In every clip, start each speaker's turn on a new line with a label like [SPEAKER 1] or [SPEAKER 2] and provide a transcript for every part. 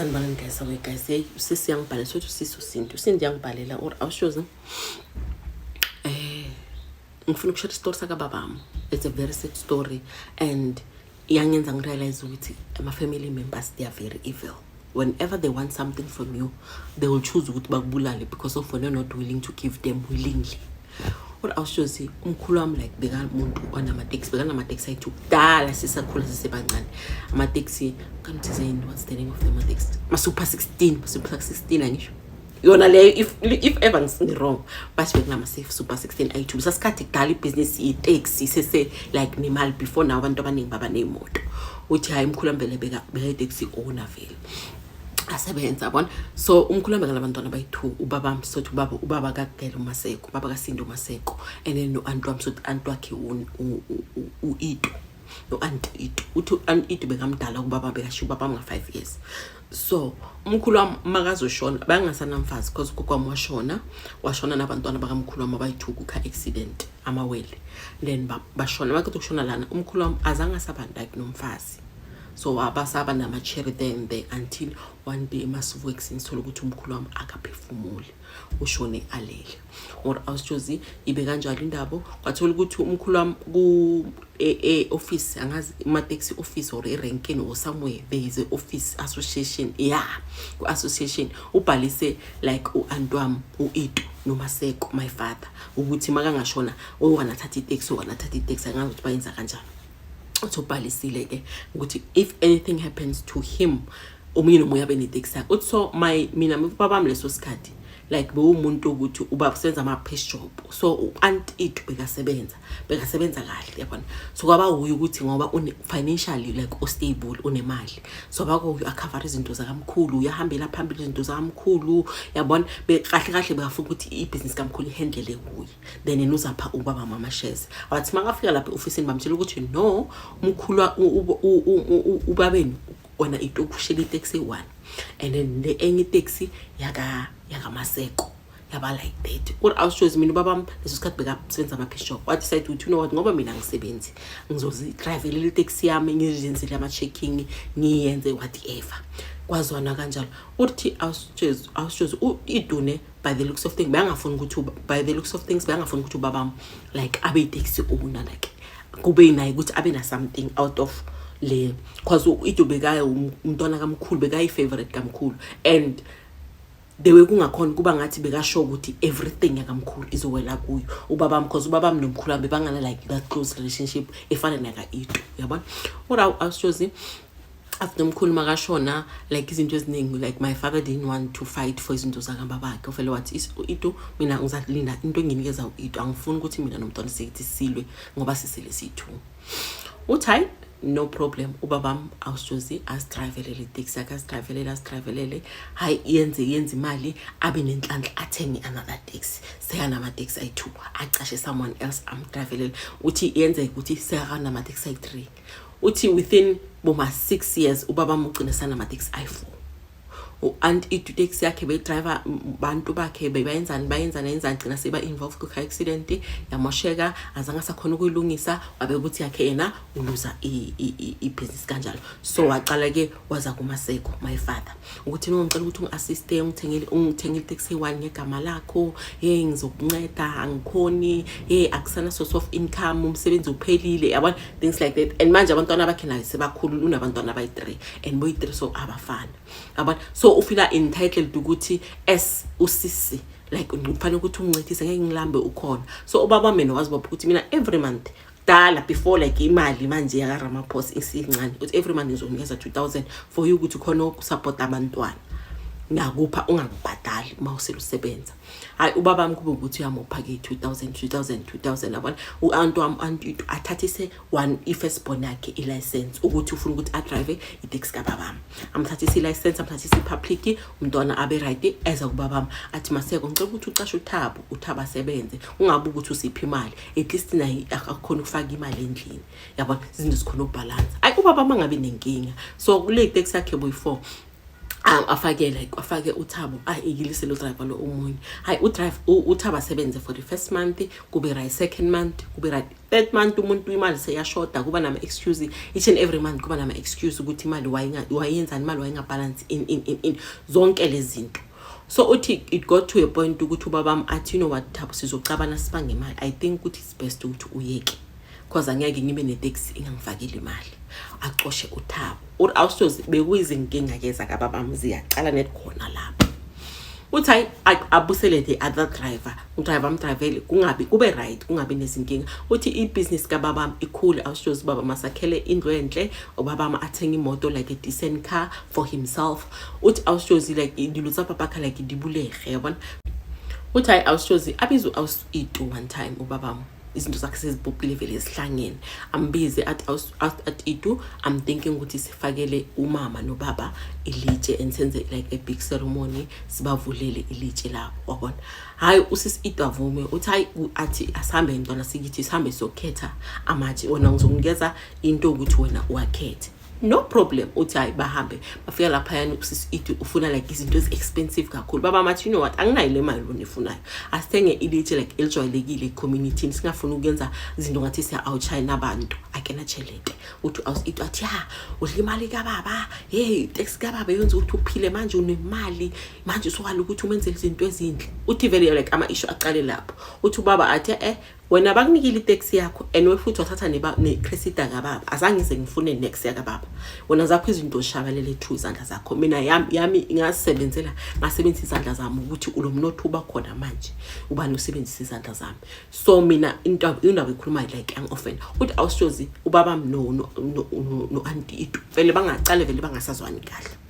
[SPEAKER 1] Sanibonani guys, away guys. Hey, usisi yangibhalela sothi usisi uSindi yangibhalela or awushoza. Ngifuna ukushare story saka babami. It's a very sad story and yangenza ngirealize ukuthi my family members, they are very evil. Whenever they want something from you, they will choose ukuthi bakubulale because of when you're not willing to give them willingly. What awushoza umkhulu wami like bekamuntu onama-taxi bekana-taxi ayithu kudala sisakhula sisebancane ama-taxi kanithizeni what's the name of them taxi Super 16 angisho yona leyo if ever ngirong bathi bekunama Super 16 ayithu bisasikhathi kudala ibhizinisi itaxi sese like nemali before now abantu abaningi baba nemoto uthi hayi umkhulu ambele beka taxi owner vele asebenza yabona. So umkhulu wami ngalabantwana abayi2 ubaba msothu ubaba kaGela uMaseko ubaba kaSindi uMaseko and then no antu amsothu antu wakhe uIto no anti Ito uthi Ito bekamdala ubaba bekashiya ubaba nga5 years. So umkhulu wami makazoshona bangasanamfazi because kokwami washona nabantwana bakamkhulu wami abayi2 ku car accident amawele then bashona bakuthi kushona lana umkhulu wami azange asabanda nomfazi. So abasaba nama-cherry there until one day masivuke sinithola ukuthi umkhulu wami akaphefumuli ushone alele or awushozi ibe kanjalo indaba kwathola ukuthi umkhulu wami ku office angazi ma-taxi office or erenkeni or somewhere there is a office association ku association ubhalise like u-anti wami uIto noMaseko my father ukuthi makangashona wanathatha itaxi angazi ukuthi bayenza kanjani. Utobhalisile ke ukuthi if anything happens to him omunye nomunye abe neteksi yakhe uthi so mina babami leso sikhathi like bewumuntu ukuthi ubasebenza ama-pest job so anti Ito bekasebenza kahle yabona. So kwaba huye ukuthi ngoba financially like stable unemali so bako uyacover izinto zakamkhulu uyahambela phambili izinto zakamkhulu yabona kahle bekafuna ukuthi ibusiness kamkhulu ihandle kuye then enuzapha ubaba mama shares wathi makafika lapha eoffice bamtshela ukuthi no umkhulu ubabeni wona Ito kushela itaxi 1 and then the enye taxi yaka Maseko yaba like that. What awushozi mina ubaba leso sikhathi bekasebenza ama-pest job wathi decide ukuthi you know what ngoba mina ngisebenzi ngizozi drive le taxi yami ngizenzele ama-checking ngiyenze whatever kwazwana kanjalo. Uthi awushozi idune by the looks of things bayangafuni ukuthi ubaba like abe taxi owner like kube naye ukuthi abe na something out of le because Ito bekaye umntwana kamkhulu bekayi favorite kamkhulu and the way kungakhona kuba ngathi bekasho ukuthi everything yakamkhulu izowela kuyo ubaba because ubaba nomkhulu abe bangana like that close relationship efana naka Ito yabona. What awushozi after umkhulu makashona like izinto eziningi like my father didn't want to fight for izinto zakababakhe ufele wathi Ito mina ngizalinda into enginikeza uIto angifuni ukuthi mina nomntwana sithi silwe ngoba sisele si2 uthi no problem ubabam awushozi asidravelele taxi asidravelele hayi yenze imali abe nenhlanhla athenge another taxi seyanama taxi ayi2 acashe someone else amdravelele uthi yenze ukuthi seyanama taxi ayi3 uthi within boma 6 years ubabam ugcina sanama taxi ayi4 and Ito taxi yakhe driver bantu bakhe bayenzana gcina seba involved ku car accident yamosheka azange sakhona ukuyilungisa wabe ukuthi yakhe yena uluza business kanjalo. So waqala ke waza kuMaseko my father ukuthi ngicela ukuthi ungiassist ungithengele taxi 1 ngegama lakho ngizokunceda angikhoni akusana source of income umsebenzi uphelile yabona things like that and manje abantwana bakhe nayo sebakhulu unabantwana abayi3 and boyi3 so abafana yabona. So ufila entitled ukuthi as usisi like ufanele ukuthi ungincedise ngeke ngilambe ukhona. So ubaba mina wazibopha ukuthi mina every month dala before like imali manje yaka Ramaphosa isincane ukuthi every month ngizonikeza 2000 for you ukuthi khona ukusupport abantwana ngakupha ungangibhadali mawusela usebenza. Hayi ubaba wami kube ukuthi uyamopha ke 2000 yabona. U-anti wami athathise one ifirst born yakhe i-license ukuthi ufuna ukuthi adrive itaxi kababa wami amthathise i-license amthathise i-public umntwana abe right eza kubaba wami athi Maseko ngicela ukuthi uqashe uThabo asebenze ungabuka ukuthi usiphi imali at least naye akakhona ukufaka imali endlini yabona izinto zikhona ukubalance. Hayi ubaba mangabe nenkinga so kule taxi yakhe boy4 afake uThabo ayikilise lo driver lo omunye hayi uThabo asebenze for the first month kube right second month kube right third month umuntu imali seyashoda kuba nama excuse each and every month kuba nama excuse ukuthi imali wayenza imali wayingabalance in zonke lezi zinto. So uthi it got to a point ukuthi ubabam athi you know what Thabo sizocabana sibange imali. I think ukuthi it's best ukuthi uyeke because angeke ngibe ne taxi ingangifakile imali axoshe uThabo or awusoze bekuyizinkinga keza kababam ziyaqala net khona lapho uthi hayi abusele the other driver amdrivele kungabi kube right kungabi nezinkinga uthi ibusiness kababam ikhulu awusoze baba masakhele indlu enhle ubabam athenga imoto like a decent car for himself uthi awusoze like indilutsa papa khala like dibulege yabona uthi hayi awusoze abizu awusitu one time ubabam izinto zakhe sezibhubhile vele esihlangene ambize at itu I'm thinking ukuthi sifakele umama nobaba ilitshe and senze like a big ceremony sibavulele ilitshe lapho wabona hayi usisi itu avume uthi hayi athi asihambe intwana sikithi sihambe sokhetha amatshe wona ngizokunikeza into ukuthi wena uwakhethe no problem uthi hayi bahambe bafika lapha yana usisi itu ufuna like izinto expensive kakhulu baba mathi you know what anginayo le mali onifunayo asithenge ilitshe like elijwayelekile community singafuna ukuyenza izinto ngathi siya outshine nabantu akena chelete uthi itu athi ha udla imali kababa hey tax kababa yenza ukuthi uphile manje unemali manje usokala ukuthi umenze izinto ezinhle uthi vele like ama issue aqale lapho uthi ubaba athi wena bakunikile itaxi yakho and wefuthi wathatha ne credit kababa azange ngifune next ya kababa wena zakho izinto oshabalele two izandla zakho mina yami ngasebenzela ngasebenzisa izandla zami ukuthi ulomnotho uba khona manje ubani usebenzisa izandla zami so mina into ikhuluma like ang often uthi awusozi ubaba no auntie itu vele bangacale vele bangasazwani kahle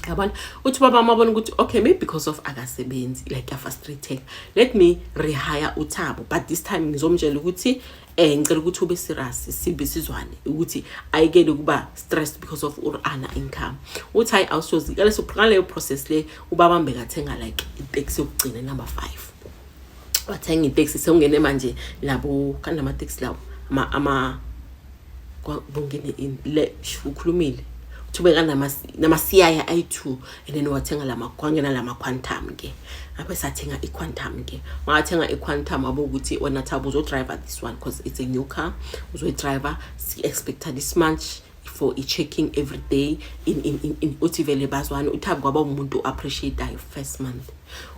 [SPEAKER 1] yabona uthi baba mabona ukuthi okay maybe because of akasebenzi like frustrated let me rehire uThabo but this time ngizomtshela ukuthi ngicela ukuthi ube serious sibisizwane ukuthi ayikele kuba stressed because of ana income uthi hayi awusozi leso leyo process le ubaba mbekathenga like itaxi yokugcina number 5 wathenga itaxi sewungene manje labo kanama taxi lawo ama bongene in le ukhulumile tubeka nama CI i2 and then wathenga kwangena lama quantum ke apho sathenga iquantum ke wathenga iquantum abo ukuthi wena Thabo uzo driver this one because it's a new car uzo driver si expected this much for checking every day in uthi vele bazwana uThabo kwaba umuntu appreciate first month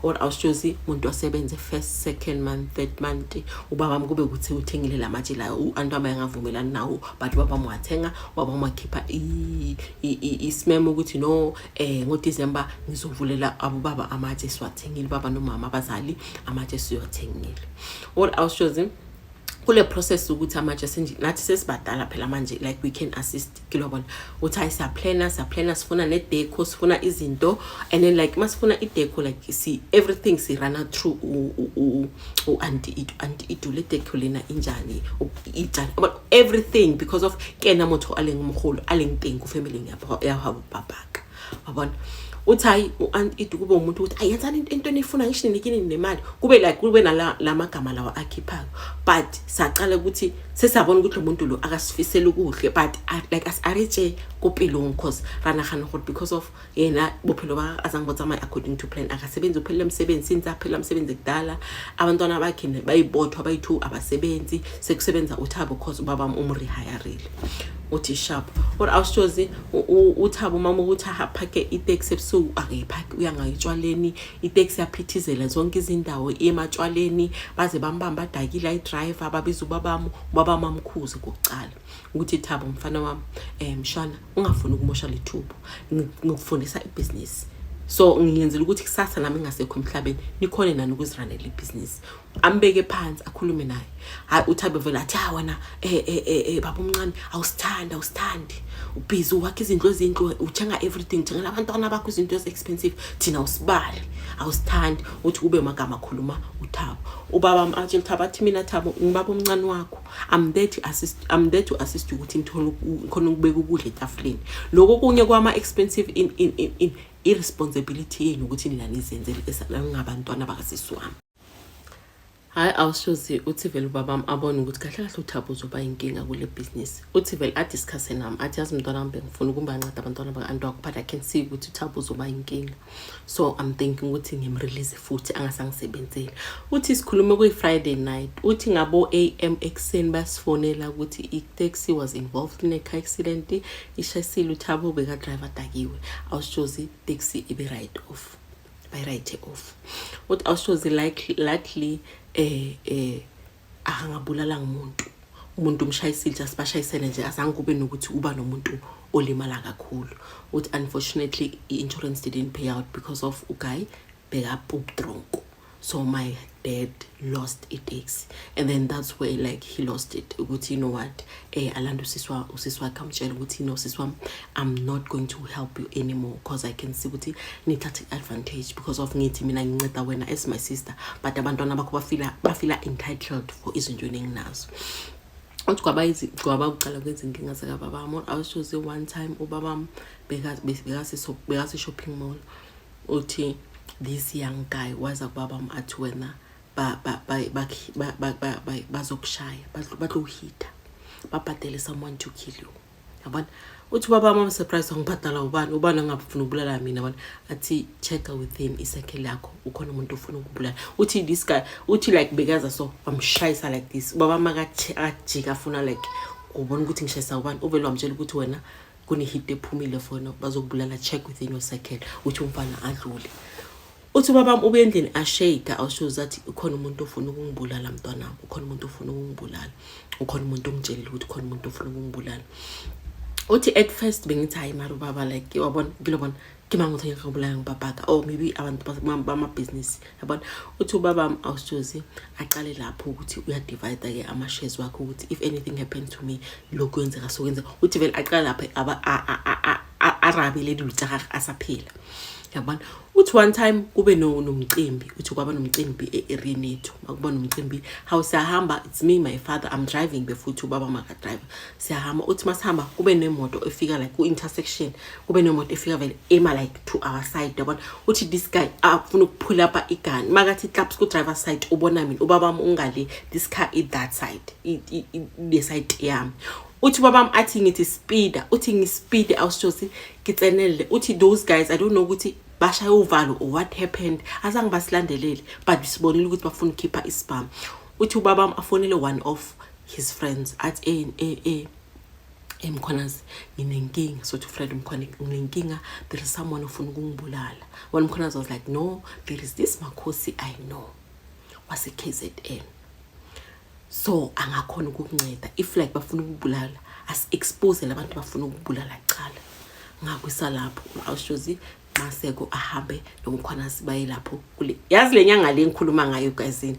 [SPEAKER 1] or awusozi umuntu osebenze first second month third month ubaba mkube ukuthi uthengile lamatshe la uantu abayangavumelana nawo but baba mwathenga baba mwakhipha isimemo ukuthi no ngo December ngizovulela abobaba amatshe siwathengile baba nomama abazali amatshe siyothengile or awusozi kule process ukuthi amatshe nathi sesibadala phela manje like we can assist kilobona uthi ayisa planner sifuna ne deco sifuna izinto and then like masifuna i deco like see everything si run through auntie itu le deco lena injani ijani but everything because of kena motho alengumkhulu alengitengu family ya babaka wabona uthi itu kube umuntu ukuthi ayenzani into enifuna ngisho nikini nemali kube like kube lamagama lawa akhiphayo but saqala ukuthi sesabona ukuthi umuntu lo akasifisela ukuhle but like asaritshe kopilo because rana khana because of yena bophelo ba azangibotsa my according to plan akasebenzi uphela umsebenzi since aphela umsebenzi kudala abantwana bakhe bayibothwa bayithu abasebenzi sekusebenza uThabo because ubaba umrehire uthi sharp or awusozi uThabo mama ukuthi aphake itaxi ebusuku akayiphaki uyangayitshwaleni itaxi yaphithizela zonke izindawo ematshwaleni baze bambamba adakile idriver babiza ubaba mamkhuzi kokucala ukuthi Thabo mfana wami mshana ungafuni ukumosha lethubo ngikufundisa ibusiness so ngiyenzela ukuthi kusasa nami ngasekho emhlabeni nikhona nani ukuzirunela ibusiness ambeke phansi akhulume naye hayi uThabo vela athi wena baba umncane awusithandi ubhizi wakhe izinto ezindlu uthenga everything thengela abantwana bakho izinto expensive thina usibali awusithandi uthi kube magama akhuluma uThabo ubaba athi Thabo athi mina Thabo ngibaba umncane wakho I'm there to assist ukuthi ngithole khona ukubeka ukudla etafuleni lokho kunye kwama expensive in irresponsibility yenu ukuthi nina nizenzele esala ngabantwana bakasisi wami hayi awushozi uthi vele ubaba abone ukuthi kahle kahle uThabo uzoba inkinga kule business. Uthi vele adiscuss nami athi yazi mntwana wami ngifuna ukumbanceda abantwana baka-anti wakho, but I can see ukuthi uThabo uzoba inkinga, so I'm thinking ukuthi ngimrelease futhi angasangisebenzeli. Uthi sikhulume kuyi-Friday night, uthi ngabo AM ekuseni basifonela ukuthi i-taxi was involved in a car accident, ishayisile uThabo beka-driver dakiwe. Awushozi taxi ibe right off, by right off. Uthi awushozi likely angabulala umuntu umshayisile just bashayisene nje azange kube nokuthi uba nomuntu olimala kakhulu. Uthi unfortunately i-insurance didn't pay out because of uguy beka-poop drunk, so my dad lost a taxi, and then that's where like he lost it. Ukuthi you know what, alanda usiswa kamtshela ukuthi no siswa, I'm not going to help you anymore because I can see ukuthi nithatha advantage because of ngithi mina nginceda wena as my sister, but abantwana bakho bafila entitled for izinto enginazo. Uthi kwaba uqala kwenza inkinga zaka babami. I was just one time ubabami bekasi shopping mall. Uthi this young guy waza kubabami athi wena bazokushaya bazohita babhadele someone to kill you. Yabona uthi babami am surprised ngibhadala ubani angafuna ukubulala mina. Yabona athi check within isakhe lakho ukhona umuntu ofuna ukubulala. Uthi this guy uthi like bekaza so bamshayisa like this, babami akajika afuna like ubona ukuthi ngishayisa ubani, uvele wamtshela ukuthi wena kune hit ephumile fona bazokubulala, check within your circle. Uthi umfana adlule. Uthi babami ube endlini ashake awushoza athi ukhona umuntu ofuna ukungibulala mntwana, ukhona umuntu ofuna ukungibulala, ukhona umuntu ongitshelile ukuthi ukhona umuntu ofuna ukungibulala. Uthi at first bengithi hayi mara baba like wabona ngilobona kima ngothi ngikubulala ngibabhaka, or maybe abantu bama business. Yabona uthi ubaba awushozi aqale lapho ukuthi uyadivide ke ama shares wakho ukuthi if anything happens to me lokho kwenzeka so kwenzeka. Uthi vele aqala lapha arabe leli lutaka asaphila. Yabona uthi one time kube nomcimbi, uthi kwaba nomcimbi e-area yethu. Akubona umcimbi how siyahamba, it's me my father, I'm driving befuthi ubaba maka driver. Siyahamba uthi masihamba kube nemoto efika like ku intersection, kube nemoto efika vele ema like to our side. Yabona uthi this guy afuna ukupull up igani makathi claps ku driver side, ubona mina ubaba ungale, this car is that side the side yami. Uthi babam athi ngithi speeder, uthi ngispeed awushosi kitsenele. Uthi those guys I don't know ukuthi bashaya uvalo or what happened, azange basilandelele but sibonile ukuthi bafuna ukhipha ispam. Uthi ubabam afonele one of his friends athi Mkhonazi nginenkinga, so to Fred Mkhona nginenkinga, there is someone ofuna ukungibulala. One Mkhonazi was like no, there is this Makhosi I know was a KZN, so angakhona ukukunceda if like bafuna ukubulala as expose labantu bafuna ukubulala cala ngakwisa lapho. Awushozi Maseko ahambe nomkhwanazi baye lapho kule yazi lenyanga le ngikhuluma ngayo gazini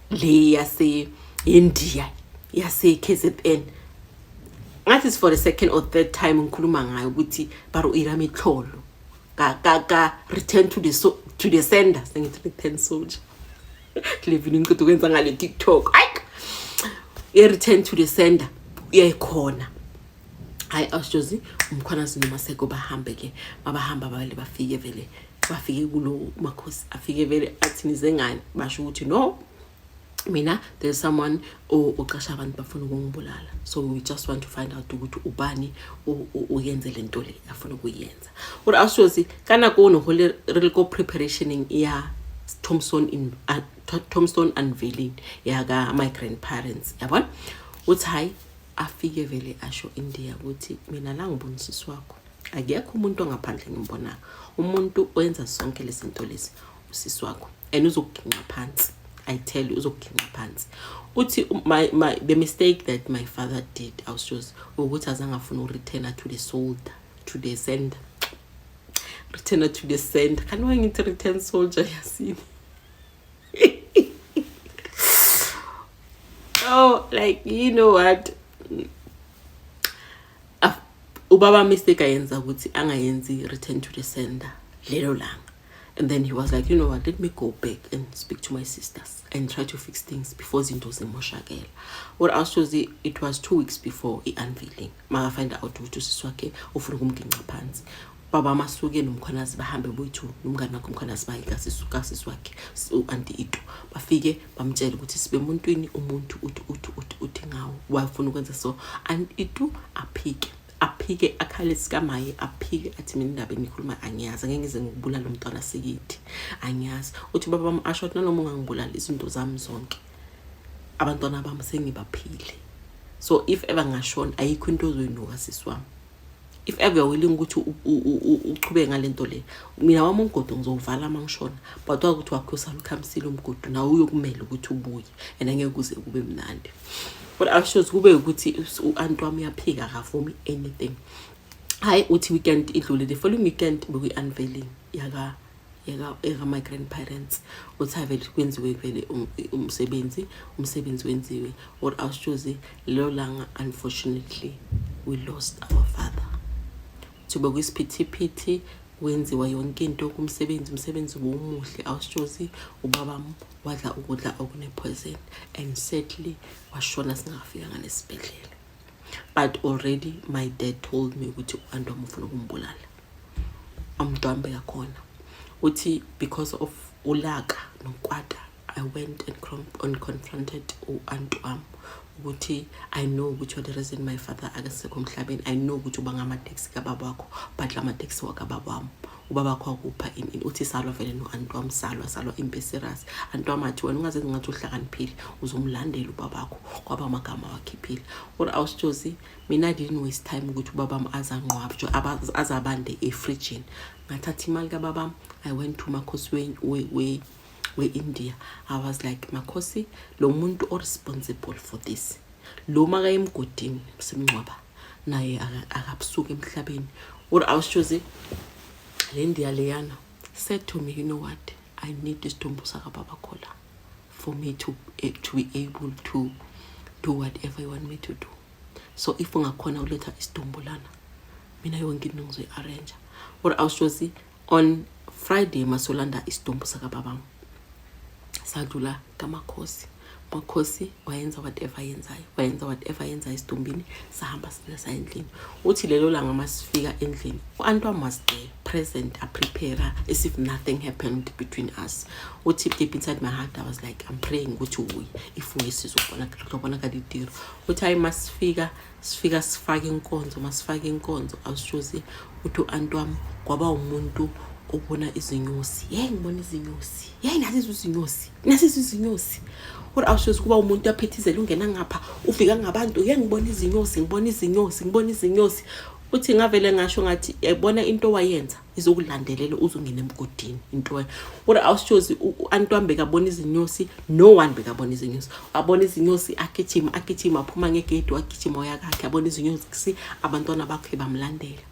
[SPEAKER 1] le yase India yase KZN. Ngathi is for the second or third time ngikhuluma ngayo ukuthi baro iramihlolo ka return to the sender, sengithi return soldier living ukuthi ukwenza ngale TikTok return to the sender uyayikhona. Hayi awushozi umkhwanazi noMaseko bahambe ke babahamba bale bafike vele bafike kulo Makhosi afike vele athi nizengani basho ukuthi no mina there's someone oqasha abantu bafuna ukungibulala, so we just want to find out ukuthi ubani uyenze lento le afuna ukuyenza. Uri awushozi kana kono hole real preparationing ya Tombstone unveiling yaga my grandparents. Yabona uthi hayi afike vele asho India ukuthi mina la ngibona sisi wakho akekho umuntu ongaphandle ngimbona, umuntu oyenza sonke lezinto lezi usisi wakho and uzokuginqa phansi. I tell you uzokuginqa phansi. Uthi the mistake that my father did awushozi ukuthi azange afuna ureturn to the soldier, to the sender, return to the sender. Can we ngithi return soldier yasini? Oh, like you know what, ubaba mistake ayenza ukuthi angayenzi return to the sender lelo langa. And then he was like, you know what, let me go back and speak to my sisters and try to fix things before zinto zimoshakela. What else was it was 2 weeks before the unveiling. Maka find out ukuthi usisi wakhe ufuna ukumginqa phansi. baba masuke nomkhwanazi bahambe boyi-2 nomngane wakhe umkhwanazi baye kasisi wakhe u-anti Itu bafike bamtshela ukuthi sibe emuntwini umuntu uthi ngawo wafuna ukwenza so anti Itu aphike akhale sikamaye aphike athi mina indaba enikhuluma angiyazi angeke ngize ngikubulala lo mntwana sikithi angiyazi uthi baba bami asho noma ungangibulala izinto zami zonke abantwana bami sengibaphile so if ever ngashona ayikho into ozoyinuka sisi wami if ever willing ukuthi uchube ngalento le mina wami umgodo ngizowuvala mangishona but ukuthi wakhosa ukhamisile umgodo nawe uyokumela ukuthi ubuye and angeke kuze kube mnandi but ashows kube ukuthi uanti wami uyaphika akavumi anything hayi uthi weekend idlule the following weekend beku unveiling yaka my grandparents uthi vele kwenziwe vele umsebenzi wenziwe what ashows lo langa unfortunately we lost our father to be kwisiphithi wenziwa yonke into umsebenzi womuhle awushozi ubaba wadla ukudla okune poison and sadly washona singafika nganesibhedlela but already my dad told me ukuthi uanti wami ufuna ukumbulala amdwambe yakhona uthi because of ulaka nokwata I went and confronted uanti wami ukuthi I know ukuthi the reason my father akasekho emhlabeni I know ukuthi uba ngamateksi kababa wakho but la mateksi wakababa wami ubaba wakho akupha in uthi salwa vele noanti wami salwa impesiras anti wami athi wena ungaze ngathi uhlakaniphile uzomlandela ubaba wakho kwaba amagama wakhiphile or awushozi mina didn't waste time ukuthi ubaba wami azanqwabjo azabande efridge ngathatha imali kababa wami I went to Makhosi we India I was like Makhosi lo muntu o responsible for this lo maka emgodini simncwaba naye akabusuka emhlabeni or awushozi le India leyana said to me you know what I need this Tombo saka baba khola for me to be able to do whatever you want me to do so if ungakhona uletha isidombo lana mina yonke into ngizoyi arrange or awushozi on Friday masolanda isidombo saka baba sadlula kaMakhosi wayenza whatever yenza isidombini sahamba sina endlini uthi lelo langa masifika endlini uanti wami was there present a prepare as if nothing happened between us uthi deep inside my heart I was like I'm praying ukuthi uyi if we sizobona kadidiro uthi hayi masifika sifake inkonzo awushozi uthi uanti wami kwaba umuntu ubona izinyosi ngibona izinyosi nasizwe izinyosi kodwa awushozi kuba umuntu yaphethizela ungena ngapha ufika ngabantu ngibona izinyosi uthi ngavele ngasho ngathi yabona into wayenza izokulandelela uzongena emgodini into kodwa awushozi uanti wami bekabona izinyosi no one bekabona izinyosi abona izinyosi agijima aphuma ngegate wagijima yakhe abona izinyosi abantwana bakhe bamlandela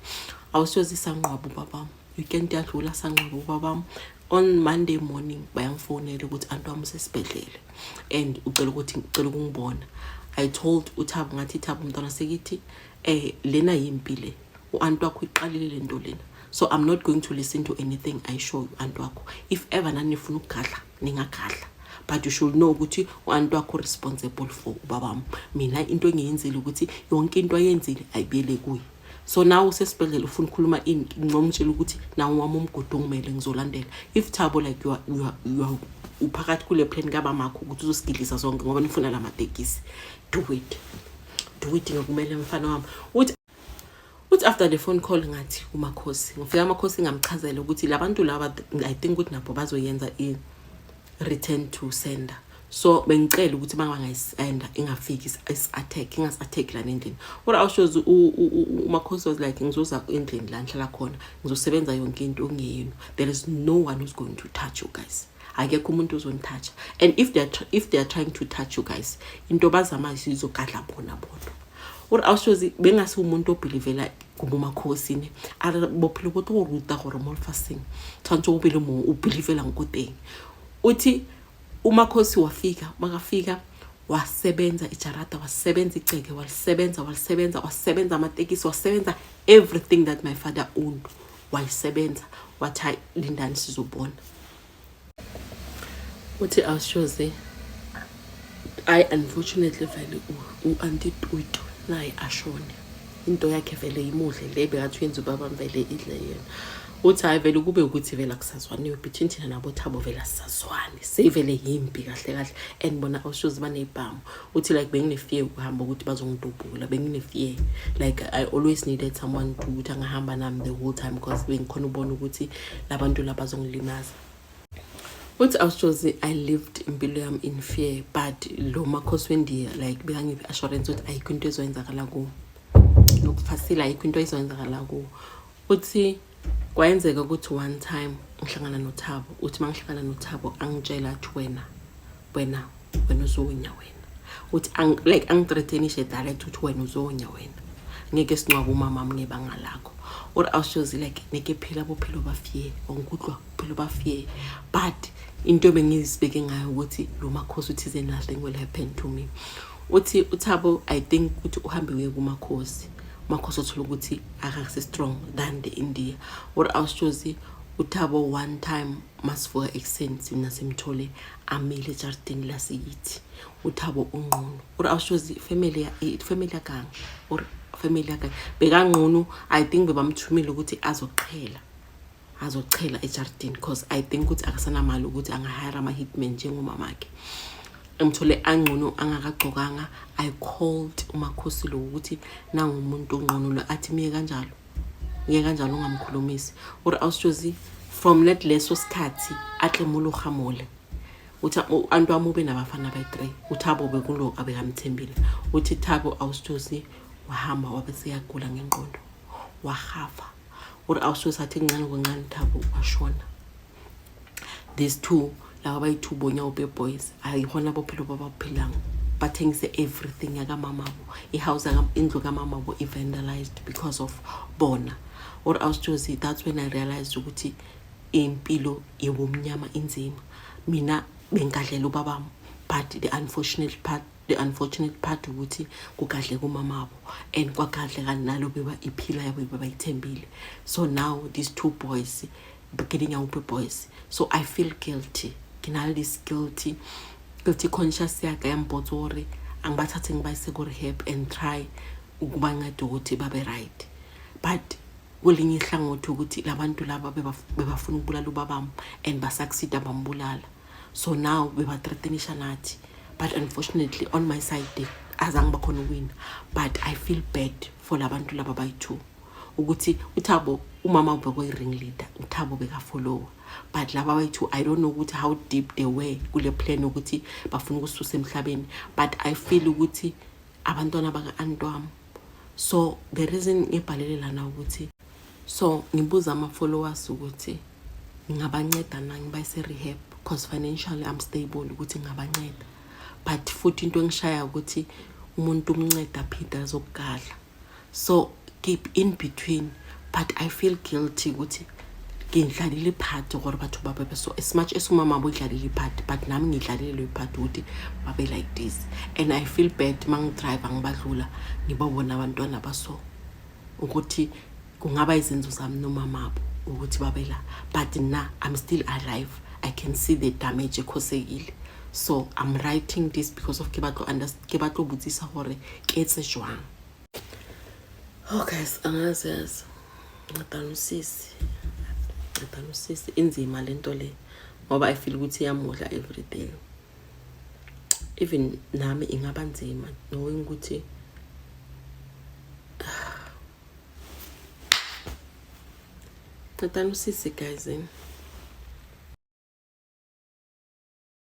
[SPEAKER 1] awushozi sanqwaba ubaba weekend yadlula sanqwaba ubaba on Monday morning bayamfonela ukuthi anti wami usesibhedlela and ucela ukungibona I told uThabo ngathi Thabo umntwana sekithi lena yimpilo uanti wakho iqalile lento lena so I'm not going to listen to anything I show you anti wakho if ever nanifuna ukugadla ningagadla but you should know ukuthi uanti wakho responsible for ubaba wami mina into engiyenzile ukuthi yonke into ayenzile ayibiyele kuye so now usesibhedlela ufuna ukukhuluma ngomtshela ukuthi nawo wami umgodo ngimele ngizolandela if Thabo like you are uphakathi kule plan kaba makho ukuthi uzosigidlisa zonke ngoba nifuna la matekisi do it ngokumele mfana wami uthi after the phone call ngathi uMakhosi ngifika uMakhosi ngamchazela ukuthi labantu laba I think ukuthi nabo bazoyenza i return to sender so bengicela ukuthi bangayisenda ingafiki ingas-attack la endlini kodwa awushozi uMakhosi was like ngizoza endlini la ngihlala khona ngizosebenza yonke into ngiyini there is no one who's going to touch you guys akekho umuntu ozonitouch and if they are trying to touch you guys into bazama izogadla bona or awushozi bengasi umuntu obelievela kuba uMakhosi ne bophelo boto go ruta gore mo fasting tshwantse o bele mo o believela ngoteng uthi uMakhosi makafika wasebenza ijarata wasebenza iceke wasebenza amatekisi wasebenza everything that my father owned wayisebenza wathi lindani sizobona uthi awushoze I unfortunately vele uanti Itu naye ashone into yakhe vele imuhle le bekathi uyenza ubaba vele idle yena. Uthi hayi vele kube ukuthi vele akusazwaniwe between thina nabo Thabo vele asazwani sevele yimpi kahle kahle and bona awushuzi banezibhamu. Uthi like bengine-fear ukuhamba ukuthi bazongidubula, bengine-fear like I always needed someone to ukuthi angahamba nami the whole time because bengikhona ubona ukuthi labantu laba bazongilimaza. Uthi awushuzi I lived impilo yami in fear but lo makhosi wendiya like bekangiphi assurance ukuthi ayikho into ezoyenzakala kuwo lokufasila ayikho into ezoyenzakala kuwo. Uthi kwayenzeka ukuthi one time ngihlangana noThabo. Uthi mangihlangana noThabo angitshela athi wena uzonya wena. Uthi like angithreatenishe direct ukuthi wena uzonya wena. Ngeke sinqwabe umama ngebanga lakho. Or awushozi like neke phila bophilo bafie ongikudlwa bophilo bafie but into bengizibeke ngayo ukuthi lo makhosi uthi then nothing will happen to me. Uthi uThabo I think ukuthi uhambe kumakhosi. Makhosi othola ukuthi akase strong than the India. Or awushozi uThabo one time masivuka ekseni sina simthole amile ejardini laseyithi. uThabo unqunu. Or awushozi family yakanga or family yakhe bekangqunu. I think bebamthumile ukuthi azochela ejardini because I think ukuthi akasanamali ukuthi angahire ama hitmen njengomamakhe. Emthole angqunu angakagqokanga. I called umakhosi lo ukuthi nangu umuntu ongqunu lo athi miye kanjalo ungamkhulumisi. Or awushozi from leso sikhathi atlемulu gamole uthi antu amube nabafana ba3 uThabo bekulo abekamthembile. Uthi Thabo awushozi wahamba wabe seyagula ngengqondo wahafa. Or awushozi athi ngcane ngoncane Thabo washona. These two laba bayi2 bonya ube boys ayihona bophilo babaphilanga bathengise everything yaka mamabo ihouse indlu kaMamabo vandalized because of bona. Or awushozi that's when I realized ukuthi impilo yebomnyama inzima. Mina bengadlela ubabami but the unfortunate part ukuthi kugadle kuMamabo and kwagadle kanalo beba iphila yabo bebayithembile. So now these 2 boys getting out boys, so I feel guilty. Kinal this guilty conscious yaka yambotore angibathathe ngibayise ku rehab and try ukubanceda ukuthi babe right. But kulinye ihlangothi ukuthi labantu laba bebafuna ukubulala ubabami and basucceed bambulala. So now bebathreatenisha nathi but unfortunately on my side azange bakhona win. But I feel bad for labantu laba bayi2 ukuthi uThabo umama ubekwe ringleader uThabo bekafollow but laba bayi2 I don't know ukuthi how deep they were kule plan ukuthi bafuna ukususa emhlabeni. But I feel ukuthi abantwana baka Antwam. So the reason ngibhalele lana ukuthi so ngibuza ama followers ukuthi ngingabanceda na ngibayise rehab because financially I'm stable ukuthi ngibanceda. But futhi into engishaya ukuthi umuntu umnceda phida zokugadla. So keep in between but I feel guilty ukuthi ngidlalile part gore batho babe so as much as umama bodlalile part but nami ngidlalile le part ukuthi babe like this and I feel bad mangidrive ngibadlula ngibabona abantwana baso ukuthi kungaba izenzo zami nomamabo ukuthi babe la but na I'm still alive. I can see the damage ekhosekile. So I'm writing this because of ke batlo butsisa hore ke etse jwang. Oh guys, angazi ngatalusisi inzima lento le ngoba I feel ukuthi yamudla everyday. Even nami ingaba nzima knowing ukuthi ngatalusisi guys.